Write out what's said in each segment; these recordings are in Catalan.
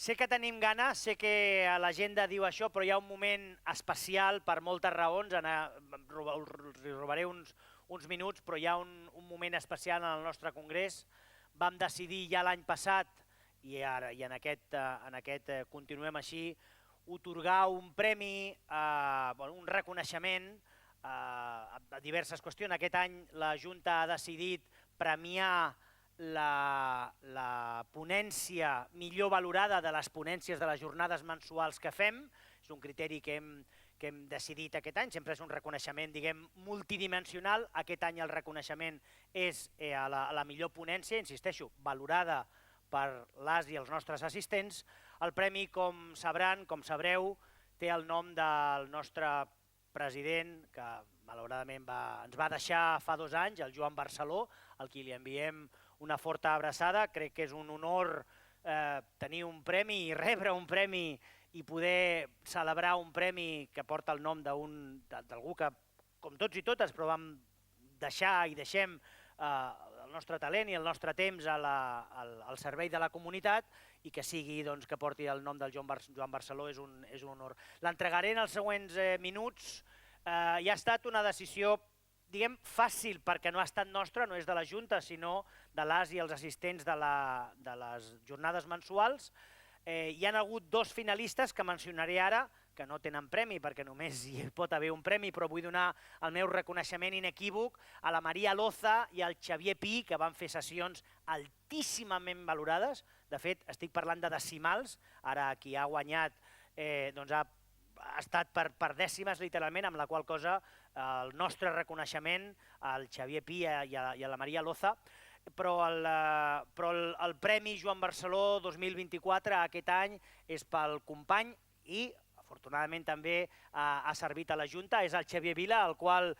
Sé que tenim gana, sé que l'agenda diu això, però hi ha un moment especial per moltes raons. Us robaré uns minuts, però hi ha un moment especial en el nostre congrés. Vam decidir ja l'any passat, i en aquest continuem així, atorgar un premi, un reconeixement a diverses qüestions. Aquest any la Junta ha decidit premiar la ponència millor valorada de les ponències de les jornades mensuals que fem. És un criteri que hem decidit aquest any, sempre és un reconeixement, diguem, multidimensional. Aquest any el reconeixement és a la millor ponència, insisteixo, valorada per les i els nostres assistents. El premi, com sabran, com sabreu, té el nom del nostre president, que malauradament ens va deixar fa 2 anys, el Joan Barceló, al qui li enviem una forta abraçada. Crec que és un honor tenir un premi i rebre un premi i poder celebrar un premi que porta el nom d'algú que, com tots i totes, però vam deixar i deixem el nostre talent i el nostre temps al servei de la comunitat, i que sigui, que porti el nom del Joan Barceló és un honor. L'entregaré en els següents minuts. I ha estat una decisió, diguem, fàcil, perquè no ha estat nostra, no és de la Junta, sinó de les i els assistents de les jornades mensuals. Hi ha hagut 2 finalistes que mencionaré ara, que no tenen premi, perquè només hi pot haver un premi, però vull donar el meu reconeixement inequívoc a la Maria Loza i al Xavier Pi, que van fer sessions altíssimament valorades. De fet, estic parlant de decimals. Ara qui ha guanyat ha estat per dècimes, literalment, amb la qual cosa el nostre reconeixement al Xavier Pi i a la Maria Loza. Però el Premi Joan Barceló 2024 aquest any és pel company i, afortunadament, també ha servit a la Junta. És el Xavier Vila, al qual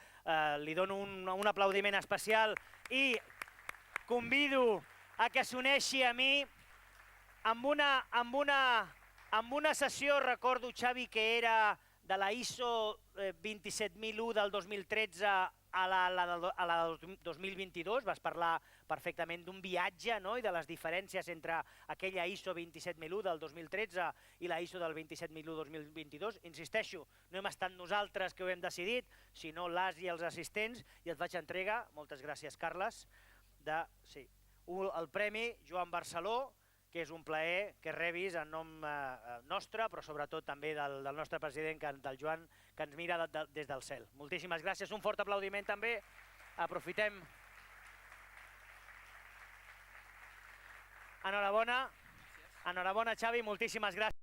li dono un aplaudiment especial i convido a que s'uneixi a mi amb una sessió. Recordo, Xavi, que era de la ISO 27001 del 2013 a la 2022. Vas parlar perfectament d'un viatge i de les diferències entre aquella ISO 27001 del 2013 i la ISO del 27001-2022. Insisteixo, no hem estat nosaltres que ho hem decidit, sinó les i els assistents, i et faig entrega, moltes gràcies, Carles, del Premi Joan Barceló, que és un plaer que rebis en nom nostre, però sobretot també del nostre president, del Joan, que ens mira des del cel. Moltíssimes gràcies, un fort aplaudiment també. Aprofitem. Enhorabona, Xavi, moltíssimes gràcies.